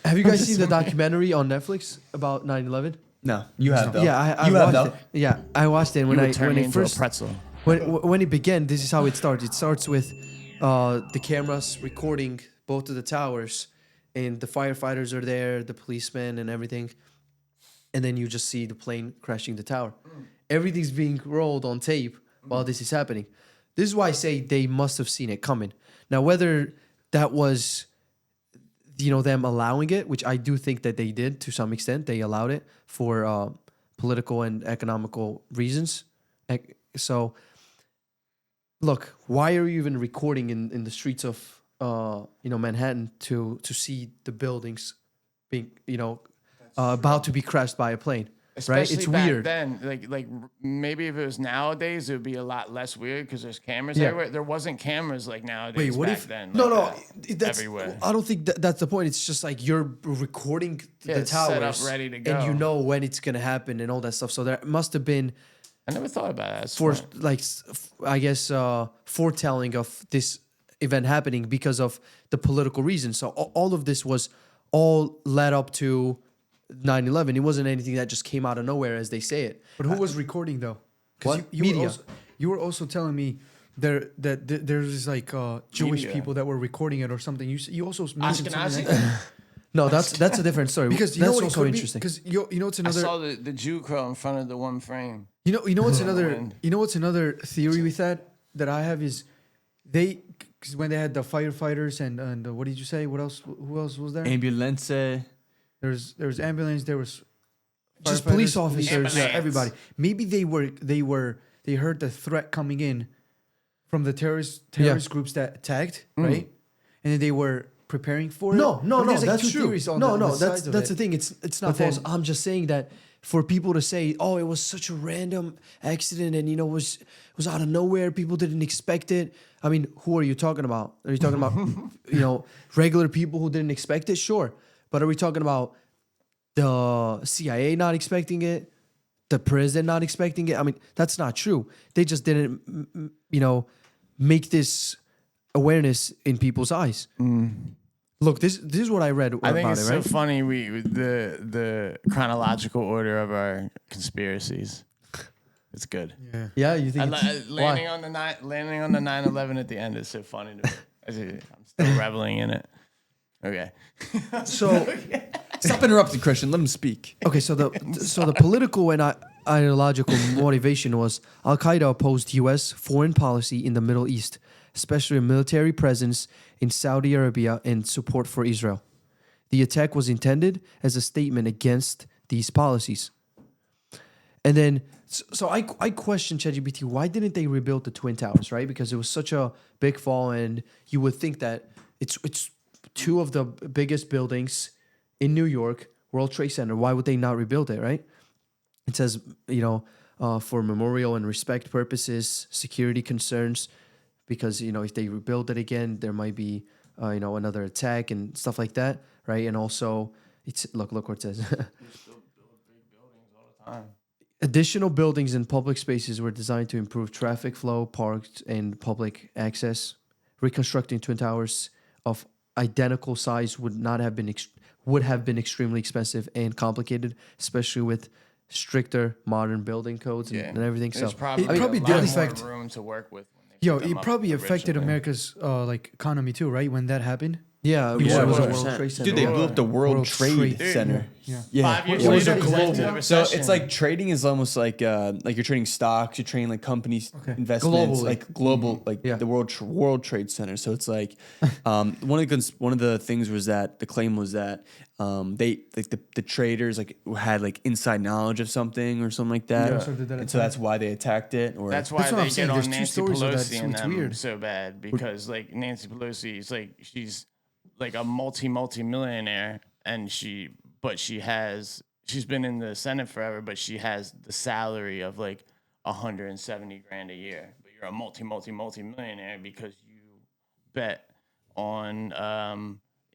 Have you guys seen the documentary on Netflix about 9/11? No, you have though. Yeah, I you have watched though. it. Yeah, I watched it. And You when would turn when me it into first a pretzel. when it began, this is how it starts. It starts with the cameras recording both of the towers, and the firefighters are there, the policemen, and everything. And then you just see the plane crashing the tower. Everything's being rolled on tape while this is happening. This is why I say they must have seen it coming. Now, whether that was, them allowing it, which I do think that they did to some extent, they allowed it for political and economical reasons. So, look, why are you even recording in the streets of Manhattan to see the buildings being about to be crashed by a plane? Right? Especially It's back weird. then, like maybe if it was nowadays, it would be a lot less weird because there's cameras Yeah. everywhere. There wasn't cameras like nowadays. Wait, what back if? then? No, like that's everywhere. I don't think that's the point. It's just like you're recording the it's set towers, up, ready to and you go. know when it's gonna happen and all that stuff. So there must have been I never thought about that. That's for smart. like I guess foretelling of this event happening because of the political reasons. So all of this was all led up to 9/11. It wasn't anything that just came out of nowhere, as they say it. But who was recording though? 'Cause What? You Media. you were also telling me there's like Jewish Media. people that were recording it or something. You also mentioned something Ashkenazi. like that. No, that's a different story. Because you that's know what also it could interesting. Because you know it's I another saw the Jew crow in front of the one frame. you know what's another wind. another theory with that I have is cause when they had the firefighters and what did you say? What else? Who else was there? Ambulance. There was ambulance. There was Just firefighters, police officers. Ambulance. everybody. Maybe they heard the threat coming in from the terrorist groups that attacked, right? And then they were preparing for it. No, But there's, like, that's two true. theories on No, the that's sides of the it. thing. It's not But then- false. I'm just saying that for people to say, "Oh, it was such a random accident," and was out of nowhere, people didn't expect it. I mean, who are you talking about? Are you talking about regular people who didn't expect it? Sure, but are we talking about the CIA not expecting it, the president not expecting it? I mean, that's not true. They just didn't, make this awareness in people's eyes. Look, this is what I read I think about it's it, right? so funny. The chronological order of our conspiracies. It's good. Yeah. Yeah, you think Landing why? on the 9/11 at the end is so funny to me. I'm still reveling in it. Okay. So Stop interrupting, Christian. Let him speak. okay, so the political and ideological motivation was Al Qaeda opposed U.S. foreign policy in the Middle East, especially a military presence in Saudi Arabia and support for Israel. The attack was intended as a statement against these policies. And then, so I questioned ChatGPT, why didn't they rebuild the Twin Towers, right? Because it was such a big fall, and you would think that it's two of the biggest buildings in New York, World Trade Center. Why would they not rebuild it, right? It says, for memorial and respect purposes, security concerns, because, if they rebuild it again, there might be, another attack and stuff like that, right? And also, look what it says. Additional buildings and public spaces were designed to improve traffic flow, parks, and public access. Reconstructing Twin Towers of identical size would have been extremely expensive and complicated, especially with stricter modern building codes and everything. So There's probably, It probably a did lot affect- more room to work with. When they Yo, put them it up probably affected originally. America's economy too, right? When that happened. yeah, it Yeah, was a 100%. World Trade Center. Dude, they blew up the World World Trade Trade. Center. Yeah. Yeah. 5 years It was later, a it went into global. the So recession. it's like trading is almost like you're trading stocks, you're trading like companies, investments, Globally. like global, like Yeah. the World Trade Center. So it's like one of the things was that the claim was that they like the traders like had like inside knowledge of something or something like that, Yeah. So did that and so that's why they attacked it. Or That's why That's what I'm they saying. get There's on two Nancy stories of that, Pelosi so and it's them weird. so bad because like Nancy Pelosi is like she's like a multi-millionaire and she's been in the Senate forever, but she has the salary of like 170 grand a year. But you're a multi-millionaire because you bet on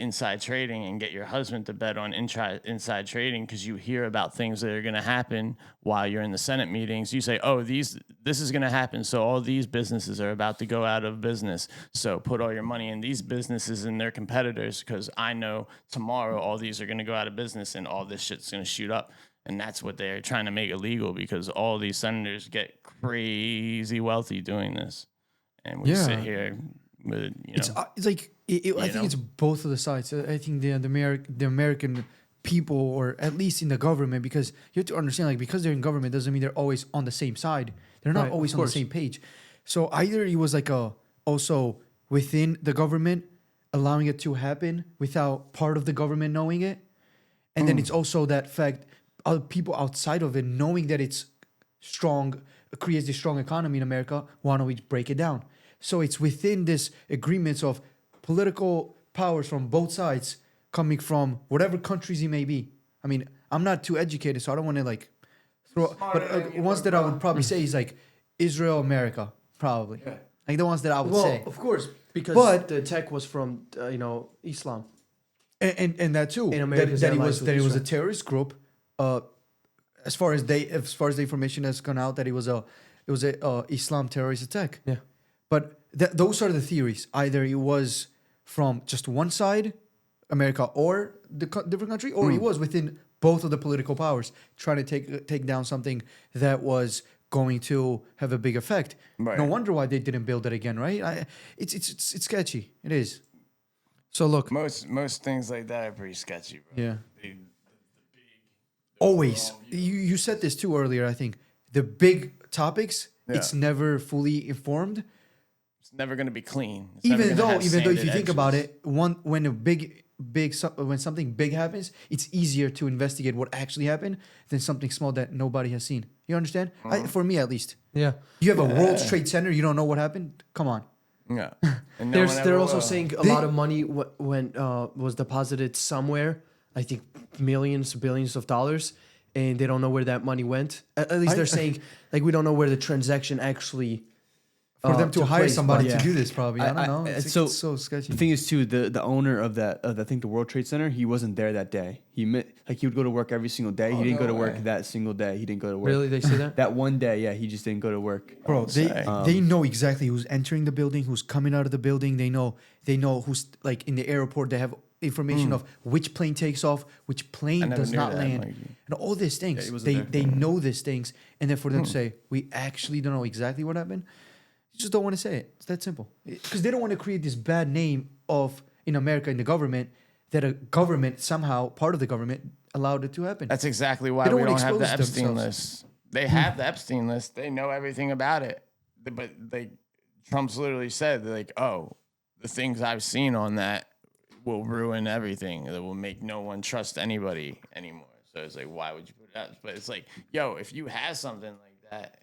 inside trading and get your husband to bet on inside trading because you hear about things that are going to happen while you're in the Senate meetings. You say, oh, this is going to happen. So all these businesses are about to go out of business. So put all your money in these businesses and their competitors because I know tomorrow all these are going to go out of business and all this shit's going to shoot up. And that's what they're trying to make illegal because all these senators get crazy wealthy doing this. And we sit here with, It's like I think it's both of the sides. I think the American people, or at least in the government, because you have to understand, like, because they're in government doesn't mean they're always on the same side. They're not always on the same page. So either it was like also within the government allowing it to happen without part of the government knowing it, and then it's also that fact people outside of it knowing that it's strong creates this strong economy in America. Why don't we break it down? So it's within this agreements of political powers from both sides coming from whatever countries it may be. I mean, I'm not too educated, so I don't want to like throw. But ones that I would probably say is like Israel, America, probably. Yeah. Like the ones that I would say. Well, of course, because the attack was from Islam, and that too. In America's that it was a terrorist group. As far as the information has gone out, that it was a Islam terrorist attack. Yeah. But those are the theories. Either it was from just one side, America, or the different country, or it was within both of the political powers trying to take down something that was going to have a big effect. Right. No wonder why they didn't build it again, right? It's sketchy. It is. So look, most things like that are pretty sketchy, bro. Yeah. Always. You said this too earlier, I think. The big topics, it's never fully informed. It's never going to be clean. Even though if you think about it, when something big happens, it's easier to investigate what actually happened than something small that nobody has seen. You understand? For me, at least. Yeah. You have a World Trade Center, you don't know what happened? Come on. Yeah. And they're also saying a lot of money was deposited somewhere. I think millions, billions of dollars, and they don't know where that money went. At least they're saying, like, we don't know where the transaction actually. For them to hire somebody to do this, probably. I don't know. It's so sketchy. The thing is, too, the owner of that, I think the World Trade Center, he wasn't there that day. He would go to work every single day. He didn't go to work that single day. He didn't go to work. Really, they say that? That one day, yeah, he just didn't go to work. Bro, they know exactly who's entering the building, who's coming out of the building. They know who's like in the airport. They have information of which plane takes off, which plane does not land, and all these things. They know these things, and then for them to say we actually don't know exactly what happened. You just don't want to say it. It's that simple. Because they don't want to create this bad name in America, in the government, that a government, somehow, part of the government, allowed it to happen. That's exactly why we don't have the Epstein list. They have the Epstein list. They know everything about it. But Trump's literally said, like, oh, the things I've seen on that will ruin everything. That will make no one trust anybody anymore. So it's like, why would you put it out? But it's like, yo, if you have something like that,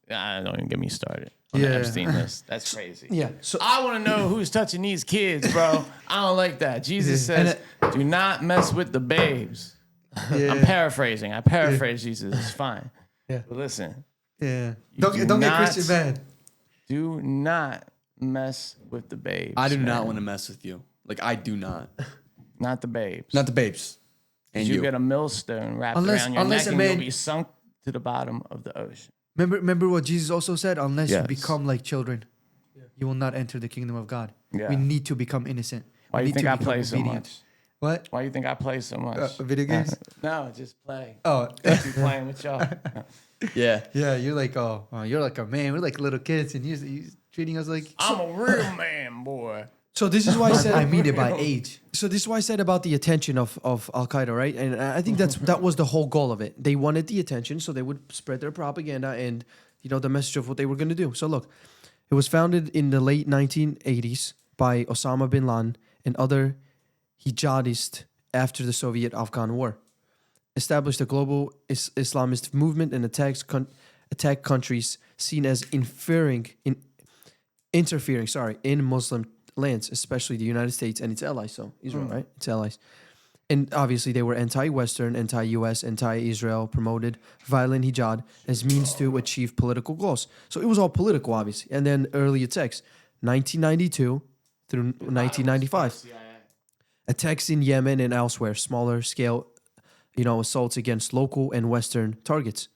don't even get me started. On the Epstein list. That's crazy. Yeah. So I want to know who's touching these kids, bro. I don't like that. Jesus says, do not mess with the babes. I'm paraphrasing. I paraphrase Jesus. It's fine. Yeah. But listen. Yeah. Don't get Christian mad. Do not mess with the babes. I do not want to mess with you. Like, I do not. Not the babes. Not the babes. And you get a millstone wrapped around your neck and you'll be sunk to the bottom of the ocean. Remember what Jesus also said? Unless you become like children, you will not enter the kingdom of God. Yeah. We need to become innocent. Why do you think I play so much? What? Why do you think I play so much? Video games? No, just play. Oh. Just be playing with y'all. Yeah. Yeah, you're like, you're like a man. We're like little kids, and you're treating us like... I'm a real man, boy. So this is why I said... I mean it by age. So this is why I said about the attention of Al-Qaeda, right? And I think that was the whole goal of it. They wanted the attention so they would spread their propaganda and, the message of what they were going to do. So look, it was founded in the late 1980s by Osama bin Laden and other jihadists after the Soviet-Afghan War. Established a global Islamist movement and attacked countries seen as interfering in Muslim lands, especially the United States and its allies. So Israel, right? Its allies. And obviously they were anti-Western, anti-US, anti-Israel, promoted violent jihad as means to achieve political goals. So it was all political, obviously. And then early attacks, 1992 through 1995. Attacks in Yemen and elsewhere, smaller scale, assaults against local and Western targets.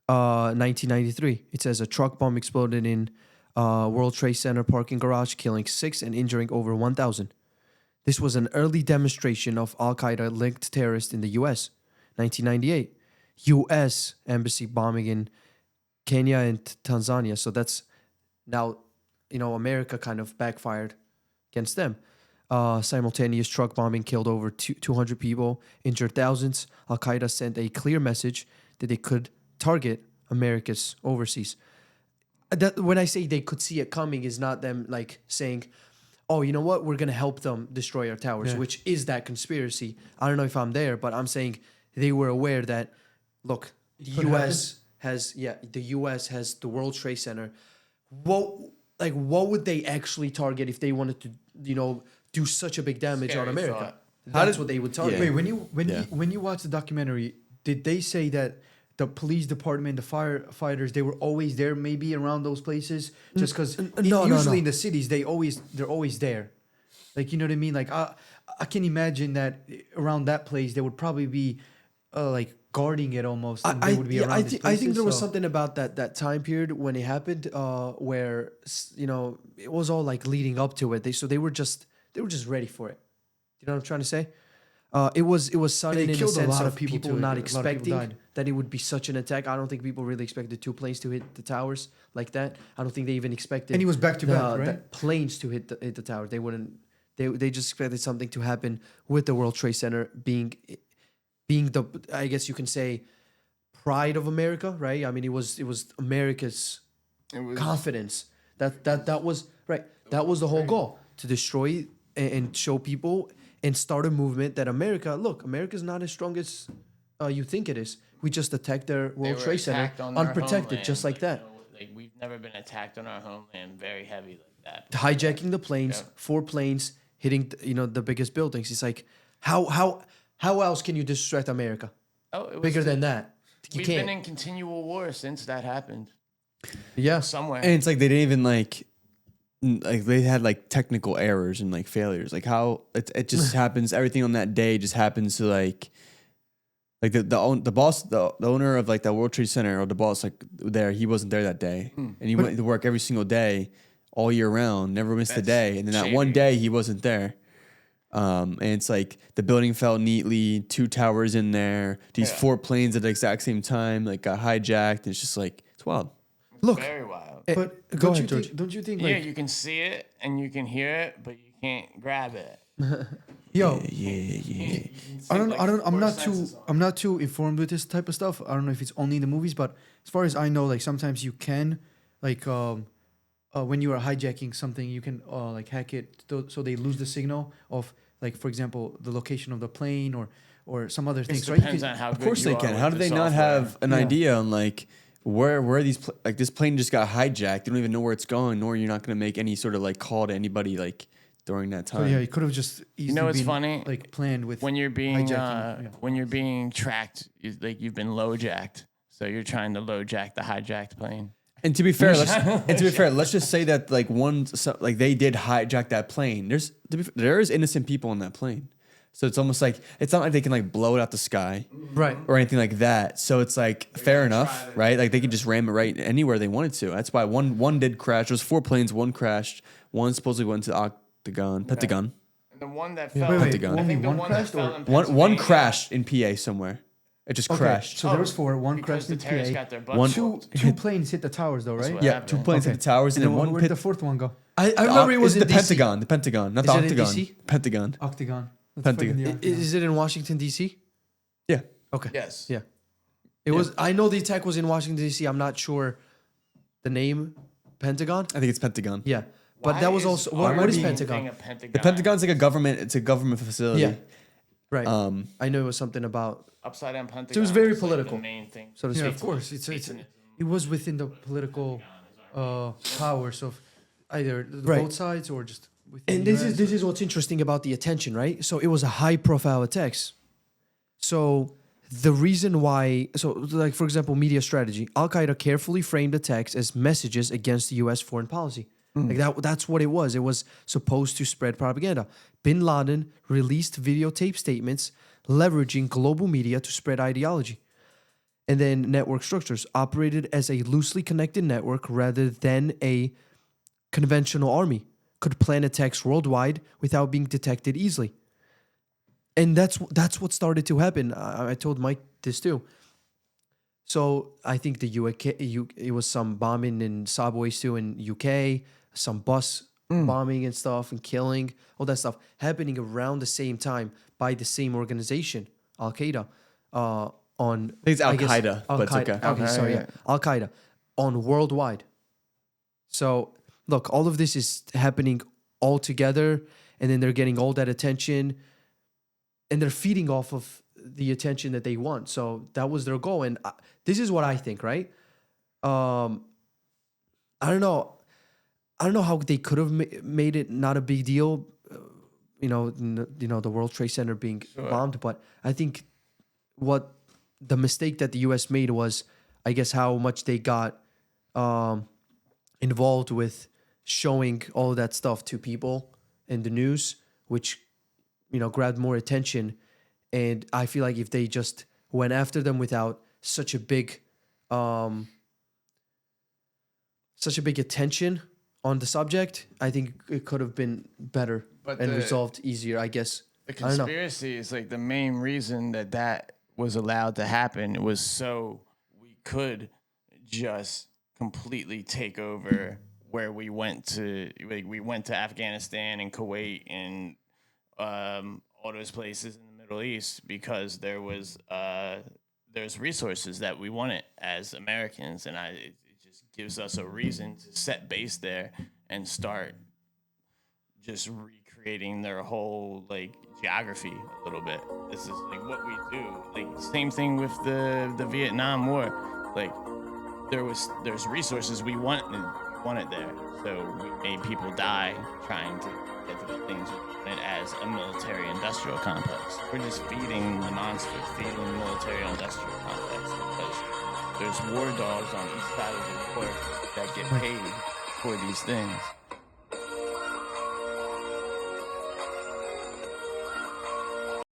1993, it says a truck bomb exploded in World Trade Center parking garage, killing 6 and injuring over 1,000. This was an early demonstration of Al-Qaeda linked terrorists in the U.S. 1998, U.S. embassy bombing in Kenya and Tanzania. So that's now, America kind of backfired against them. Simultaneous truck bombing killed over 200 people, injured thousands. Al-Qaeda sent a clear message that they could target America's overseas. When I say they could see it coming, is not them like saying, oh, you know what, we're going to help them destroy our towers, which is that conspiracy. I don't know if I'm there, but I'm saying they were aware that, look, the U.S. has the World Trade Center. What would they actually target if they wanted to, do such a big damage Scary on America? thought. That's what they would target. Wait, when you watch the documentary, did they say that the police department, the firefighters, they were always there, maybe around those places, just because usually in the cities they're always there, like, you know what I mean? Like I can imagine that around that place they would probably be like guarding it almost. And they would be around these I think there was places, something about that time period when it happened, where it was all like leading up to it. They were just ready for it. You know what I'm trying to say? It was sudden in the killed a sense lot of of people people too. not A lot of people expecting died. that it would be such an attack. I don't think people really expected 2 planes to hit the towers like that. I don't think they even expected. And he was back to back, the right? planes to hit the tower. They wouldn't. They just expected something to happen with the World Trade Center being the, I guess you can say, pride of America, right? I mean, it was America's confidence. That was right. That was the whole goal, to destroy and show people and start a movement that America's not as strong as you think it is. We just attacked their World Trade Center unprotected, just like that. We've never been attacked on our homeland very heavy like that. Hijacking the planes, 4 planes hitting the biggest buildings. It's like how else can you distract America? Oh, it was Bigger than that. You We've can't. been in continual war since that happened. Yeah. Somewhere. And it's like they didn't even like they had like technical errors and like failures. Like how it just happens. Everything on that day just happens to like the owner of like that World Trade Center, or the boss, like there, he wasn't there that day, and he went to work every single day all year round, never missed a day, and then that one day he wasn't there. And it's like the building fell neatly, 2 towers in there, these 4 planes at the exact same time, like got hijacked. And it's just like, it's wild. Look, Very wild. But Go don't ahead, you George. think? Don't you think? Yeah, Like, you can see it and you can hear it, but you can't grab it. yo, Yeah. I'm not too informed with this type of stuff. I don't know if it's only in the movies, but as far as I know, like sometimes you can, like, when you are hijacking something, you can like hack it so they lose the signal of, like, for example, the location of the plane or some other things. It Right? You depends can- on how Of good course you they are can. with How do the they not software. have an idea on like where these like this plane just got hijacked? You don't even know where it's going, nor you're not going to make any sort of like call to anybody like during that So time. yeah, it could have just easily know what's been, funny? like planned with When you're being hijacking, when you're being tracked, like you've been low jacked. So you're trying to low jack the hijacked plane. And to be fair, let's just say that like like they did hijack that plane. There is innocent people on that plane, so it's almost like it's not like they can like blow it out the sky, right. or anything like that. So it's like fair enough, right? Like they could just ram it right anywhere they wanted to. That's why one did crash. There was 4 planes. One crashed. One supposedly went to Pentagon. And the one that fell, Wait, Pentagon. I think the one one that crashed fell or- in One Pennsylvania- crashed in PA somewhere. It just Okay, crashed. So there was 4. One because crashed the in terrorists PA. got their butts One- whooped. Two planes hit the towers though, right? what Yeah, happened. 2 planes hit the towers, and then one where did pit. the 4th one go? I remember it was It's in the DC. Pentagon. The Pentagon, not Is the it in Octagon. DC? Pentagon. Octagon. That's Pentagon. fucking the Octagon. Is it in Washington D.C.? Yeah. Okay. Yes. Yeah. It was. I know the attack was in Washington D.C. I'm not sure the name. Pentagon. I think it's Pentagon. Yeah, but Why that was is also our what is main Pentagon? thing a Pentagon? The Pentagon's like a government. It's a government facility. Yeah. Right. Um, I know it was something about. Upside down Pentagon. So it was very is, like, political. the main thing. So to Yeah, speak. of course. It's Satanism. it was within the political powers of either Right. both sides or just within And the this US. is what's interesting about the attention, right? So it was a high profile attack. So the reason why, so like for example, media strategy, Al Qaeda carefully framed attacks as messages against the U.S. foreign policy. Like that's what it was. It was supposed to spread propaganda. Bin Laden released videotape statements leveraging global media to spread ideology. And then network structures operated as a loosely connected network rather than a conventional army, could plan attacks worldwide without being detected easily. And that's what started to happen. I told Mike this too. So I think the UK, it was some bombing in subways too in UK, some bus bombing and stuff and killing, all that stuff happening around the same time by the same organization, Al Qaeda. On I think it's Al Qaeda, but it's okay. Okay, sorry, yeah, Al Qaeda on worldwide. So look, all of this is happening all together, and then they're getting all that attention, and they're feeding off of the attention that they want. So that was their goal, and this is what I think, right? I don't know how they could have made it not a big deal, the World Trade Center being bombed, but I think what the mistake that the U.S. made was, I guess, how much they got involved with showing all of that stuff to people in the news, which, grabbed more attention. And I feel like if they just went after them without such a big attention on the subject, I think it could have been better and resolved easier, I guess. The conspiracy is like the main reason that was allowed to happen was so we could just completely take over where we went to. Like we went to Afghanistan and Kuwait and all those places in the Middle East because there's resources that we wanted as Americans, and it just gives us a reason to set base there and start just recreating their whole geography a little bit. This is what we do. Same thing with the Vietnam War. There's resources we wanted there, so we made people die trying to get to the things we wanted as a military-industrial complex. We're just feeding the monster, feeding the military-industrial complex because there's war dogs on each side of the war that get paid for these things.